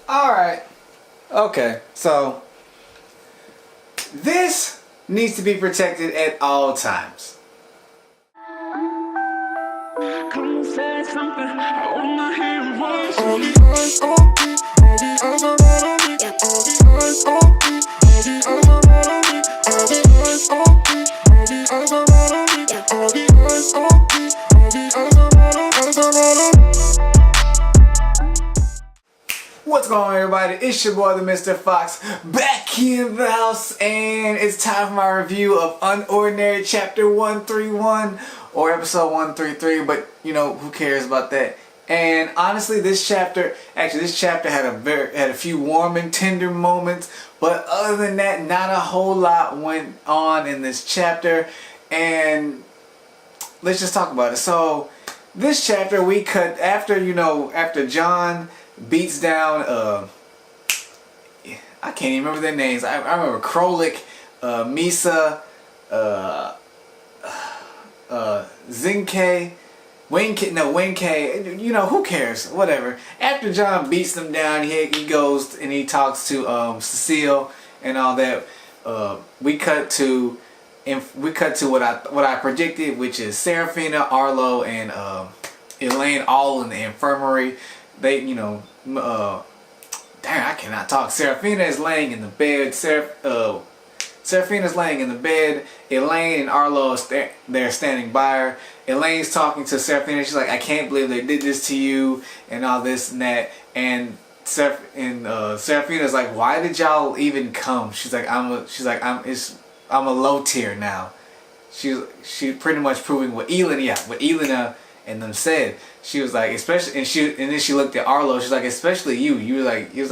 Alright. Okay, so this needs to be protected at all times. Come and say something. I wanna hear your voice. All the eyes on me, all the eyes are all on me. All the eyes on me, all the eyes are all on me. All the eyes on me, all the eyes are all on me. All the eyes on me, all the eyes are all on me. What's going on, everybody? It's your boy, the Mr. Fox, back in the house, and it's time for my review of Unordinary Chapter 131, or Episode 133, but, you know, who cares about that? And honestly, this chapter had a few warm and tender moments, but other than that, not a whole lot went on in this chapter, and let's just talk about it. So, this chapter we cut after John beats down I can't even remember their names. I remember Krolik, Misa, Zinke, Wenke, you know, who cares, whatever. After John beats them down, he goes and he talks to Cecile and all that. We cut to what I predicted, which is Serafina, Arlo, and Elaine all in the infirmary. They, damn, I cannot talk. Serafina is laying in the bed. Serafina's laying in the bed. Elaine and Arlo they're standing by her. Elaine's talking to Serafina. She's like, I can't believe they did this to you, and all this and that. And Serafina's like, why did y'all even come? She's like, I'm a low tier now. She's pretty much proving what Elena and them said. She was like, especially, and then she looked at Arlo. She's like, especially you. I was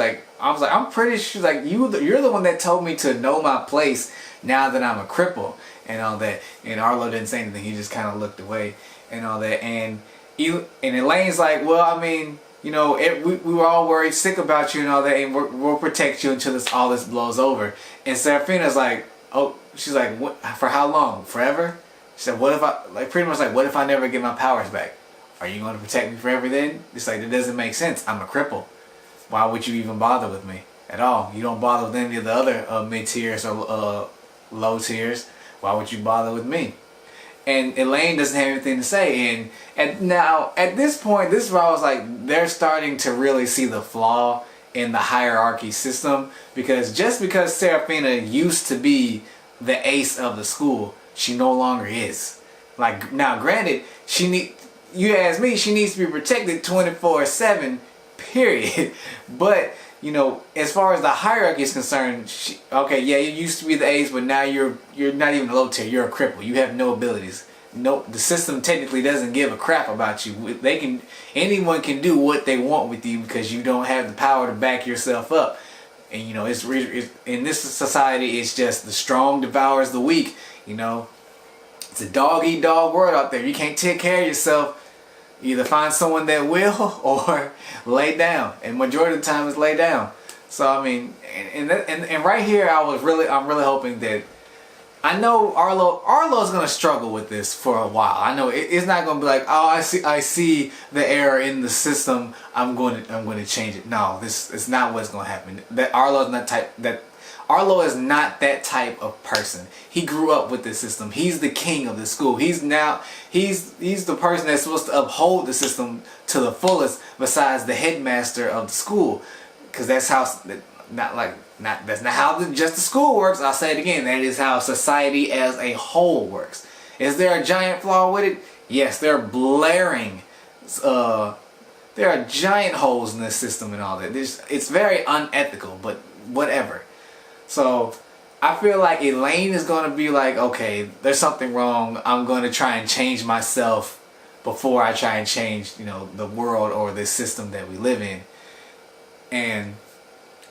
like, I'm pretty. She's like, you're the one that told me to know my place now that I'm a cripple and all that. And Arlo didn't say anything. He just kind of looked away and all that. And Elaine's like, well, I mean, you know, we were all worried, sick about you and all that, and we'll protect you until all this blows over. And Serafina's like, oh, she's like, what, for how long? Forever? She said, what if I never get my powers back? Are you going to protect me forever then? It's like, it doesn't make sense. I'm a cripple. Why would you even bother with me at all? You don't bother with any of the other mid-tiers or low tiers. Why would you bother with me? And Elaine doesn't have anything to say. And now, at this point, this is where I was like, they're starting to really see the flaw in the hierarchy system. Because just because Serafina used to be the ace of the school, she no longer is. Like, now granted, you ask me, she needs to be protected 24/7, period. But, you know, as far as the hierarchy is concerned, okay, yeah, you used to be the ace, but now you're not even a low tier. You're a cripple. You have no abilities. No, the system technically doesn't give a crap about you. Anyone can do what they want with you because you don't have the power to back yourself up. And you know, it's in this society, it's just the strong devours the weak. You know, it's a dog-eat-dog world out there. You can't take care of yourself. Either find someone that will or lay down. And majority of the time, it's lay down. So I mean, and right here, I'm really hoping that. I know Arlo's gonna struggle with this for a while. I know it's not gonna be like, oh, I see the error in the system. I'm going to change it. No, it's not what's gonna happen. Arlo is not that type of person. He grew up with this system. He's the king of the school. He's the person that's supposed to uphold the system to the fullest. Besides the headmaster of the school, because that's how that's not how just the school works. I'll say it again. That is how society as a whole works. Is there a giant flaw with it? Yes, there are blaring. There are giant holes in this system and all that. It's very unethical, but whatever. So I feel like Elaine is going to be like, okay, there's something wrong. I'm going to try and change myself before I try and change, you know, the world or this system that we live in. And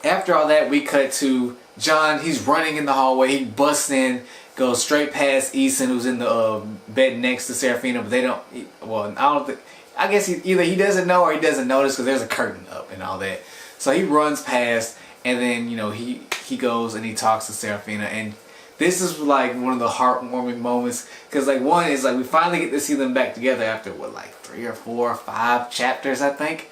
after all that, we cut to John. He's running in the hallway. He busts in, goes straight past Eason, who's in the bed next to Serafina. But they don't. Well, I don't think. I guess either he doesn't know or he doesn't notice because there's a curtain up and all that. So he runs past, and then you know he goes and he talks to Serafina, and this is like one of the heartwarming moments because like one is like we finally get to see them back together after what, like 3 or 4 or 5 chapters, I think.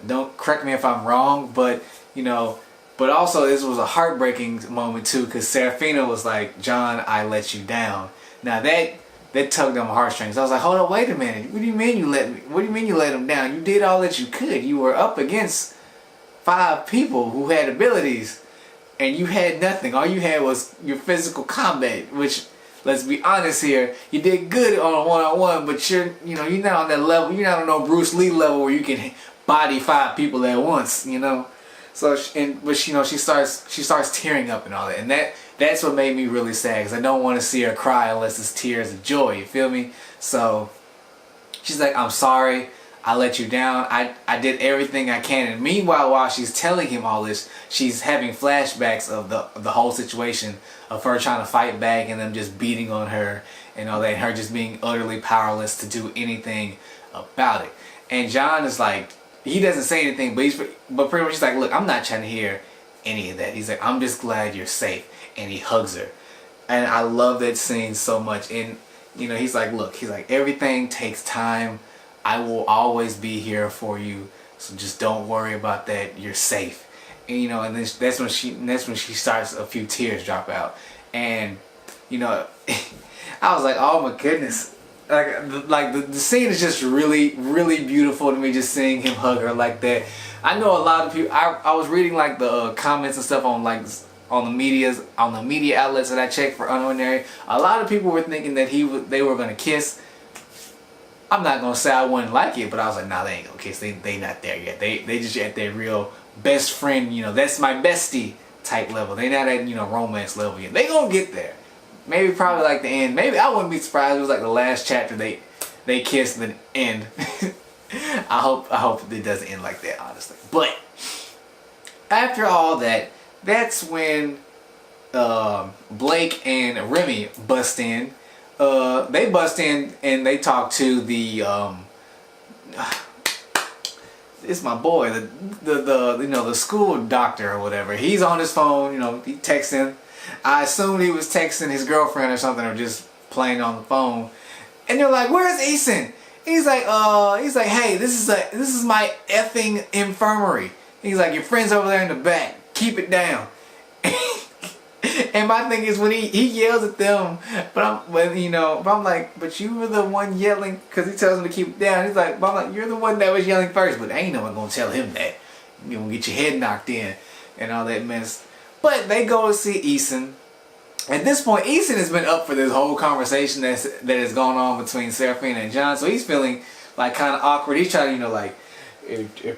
Don't correct me if I'm wrong, but you know. But also this was a heartbreaking moment too, because Serafina was like, John, I let you down. Now that tugged on my heartstrings. I was like, hold on, wait a minute. What do you mean you let me? What do you mean you let him down? You did all that you could. You were up against 5 people who had abilities, and you had nothing. All you had was your physical combat, which, let's be honest here, you did good on a one-on-one, but you're not on that level. You're not on no Bruce Lee level where you can body 5 people at once, you know. So, she starts tearing up and all that, and that's what made me really sad, because I don't want to see her cry unless it's tears of joy. You feel me? So she's like, I'm sorry, I let you down. I did everything I can. And meanwhile, while she's telling him all this, she's having flashbacks of the whole situation of her trying to fight back and them just beating on her and all that, and her just being utterly powerless to do anything about it. And John is like, he doesn't say anything, but pretty much he's like, look, I'm not trying to hear any of that. He's like, I'm just glad you're safe. And he hugs her. And I love that scene so much. And he's like, look, everything takes time. I will always be here for you. So just don't worry about that. You're safe. And and then that's when she starts, a few tears drop out. And I was like, oh my goodness. Like the scene is just really, really beautiful to me, just seeing him hug her like that. I know a lot of people, I was reading like the comments and stuff on the media outlets that I checked for Unordinary. A lot of people were thinking that they were gonna kiss. I'm not gonna say I wouldn't like it, but I was like, nah, they ain't gonna kiss. They not there yet. They just at their real best friend, that's my bestie type level. They not at romance level yet. They gonna get there. Maybe probably like the end. Maybe I wouldn't be surprised if it was like the last chapter they kiss and then end. I hope it doesn't end like that, honestly. But after all that, that's when Blake and Remy bust in. They bust in and they talk to the it's my boy, the school doctor or whatever. He's on his phone, he texting. I assumed he was texting his girlfriend or something, or just playing on the phone. And they're like, "Where's Eason?" He's like, "Hey, this is my effing infirmary." He's like, "Your friend's over there in the back. Keep it down." And my thing is when he yells at them, but I'm like, "But you were the one yelling," because he tells him to keep it down. He's like, "But I'm like, you're the one that was yelling first." But ain't no one gonna tell him that. You're gonna get your head knocked in and all that mess. But they go to see Eason. At this point, Eason has been up for this whole conversation that has gone on between Serafina and John. So he's feeling like kind of awkward. He's trying to,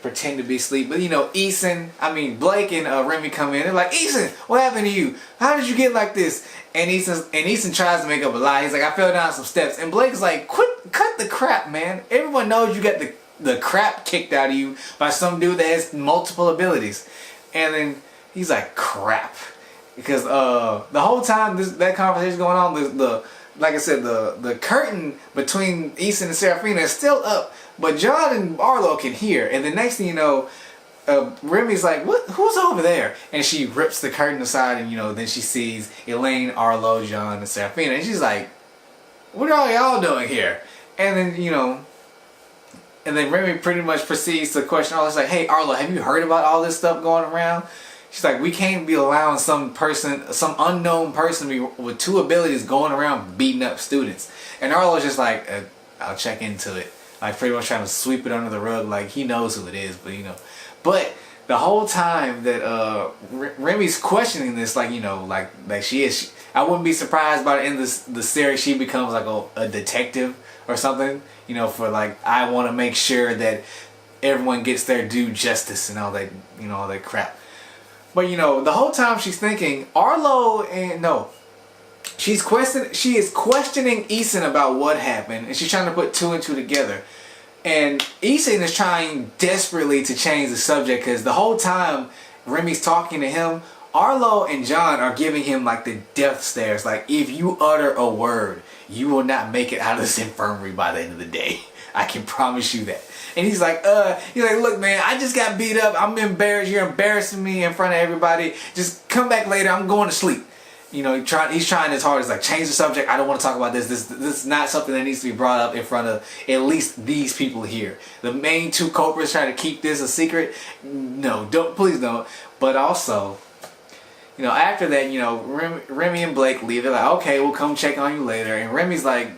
pretend to be asleep. But Blake and Remy come in. They're like, "Eason, what happened to you? How did you get like this?" And Eason tries to make up a lie. He's like, "I fell down some steps." And Blake's like, cut the crap, man. Everyone knows you got the crap kicked out of you by some dude that has multiple abilities. And then he's like, crap. Because the whole time that conversation going on, like I said, the curtain between Eason and Serafina is still up, but John and Arlo can hear. And the next thing you know, Remy's like, who's over there? And she rips the curtain aside, and then she sees Elaine, Arlo, John, and Serafina. And she's like, what are y'all doing here? And then Remy pretty much proceeds to question Arlo. She's like, "Hey Arlo, have you heard about all this stuff going around?" She's like, "We can't be allowing some unknown person with 2 abilities going around beating up students." And Arlo's just like, "I'll check into it." Like pretty much trying to sweep it under the rug, like he knows who it is, but But the whole time that Remy's questioning this, like she is, I wouldn't be surprised by the end of the series she becomes like a detective or something. For like, I want to make sure that everyone gets their due justice and all that, all that crap. But the whole time she's thinking, she is questioning Eason about what happened, and she's trying to put 2 and 2 together. And Eason is trying desperately to change the subject, because the whole time Remy's talking to him, Arlo and John are giving him like the death stares. Like, if you utter a word, you will not make it out of this infirmary by the end of the day. I can promise you that. And he's like, "Look, man, I just got beat up. I'm embarrassed. You're embarrassing me in front of everybody. Just come back later. I'm going to sleep." you know, he's trying his hardest, like, change the subject. I don't want to talk about this. This is not something that needs to be brought up in front of at least these people here. The main two culprits trying to keep this a secret. No, please don't. But also, you know, after that, you know, Remy and Blake leave. They're like, okay, we'll come check on you later. And Remy's like,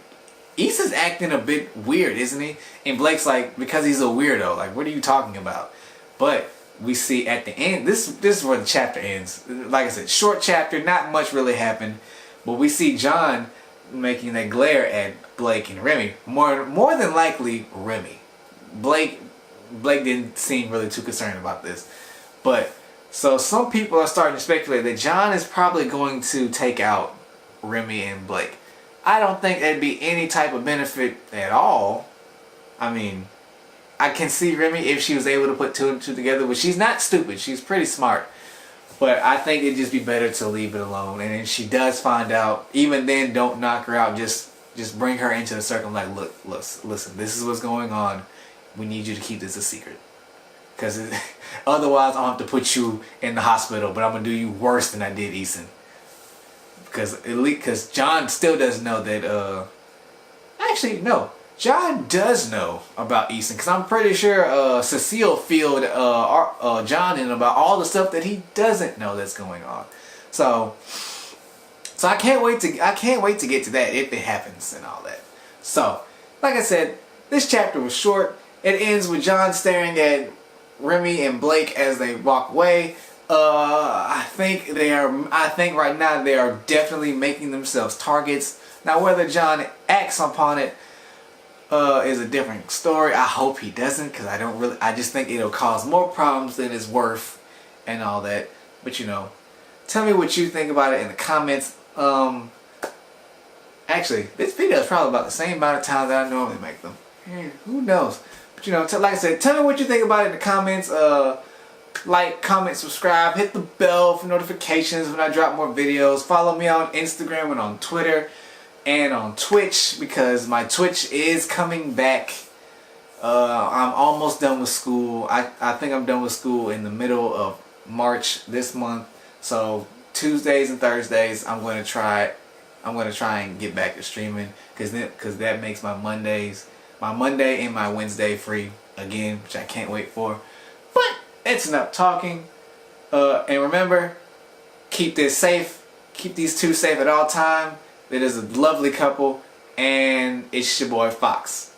Issa's acting a bit weird, isn't he? And Blake's like, because he's a weirdo. Like, what are you talking about? But we see at the end, this is where the chapter ends. Like I said, short chapter, not much really happened. But we see John making that glare at Blake and Remy. More than likely, Remy. Blake didn't seem really too concerned about this. But, so some people are starting to speculate that John is probably going to take out Remy and Blake. I don't think that'd be any type of benefit at all. I mean, I can see Remy if she was able to put two and two together, but she's not stupid. She's pretty smart. But I think it'd just be better to leave it alone. And if she does find out, even then, don't knock her out. Just bring her into the circle. Like, look, listen, this is what's going on. We need you to keep this a secret. Because otherwise, I'll have to put you in the hospital. But I'm going to do you worse than I did Eason. Because John still doesn't know that, actually, no. John does know about Eason. Because I'm pretty sure Cecile filled John in about all the stuff that he doesn't know that's going on. So I can't wait to get to that if it happens and all that. So, like I said, this chapter was short. It ends with John staring at Remy and Blake as they walk away. I think right now they are definitely making themselves targets. Now whether John acts upon it is a different story. I hope he doesn't, because I just think it'll cause more problems than it's worth and all that. But you know, tell me what you think about it in the comments. Actually, this video is probably about the same amount of time that I normally make them. Who knows? But you know, like I said, tell me what you think about it in the comments. Like, comment, subscribe, hit the bell for notifications when I drop more videos. Follow me on Instagram and on Twitter and on Twitch, because my Twitch is coming back. I'm almost done with school. I think I'm done with school in the middle of March this month. So Tuesdays and Thursdays I'm going to try and get back to streaming, because that makes my Monday and my Wednesday free again, which I can't wait for. But it's enough talking. And remember, keep this safe. Keep these two safe at all time. It is a lovely couple, and it's your boy Fox.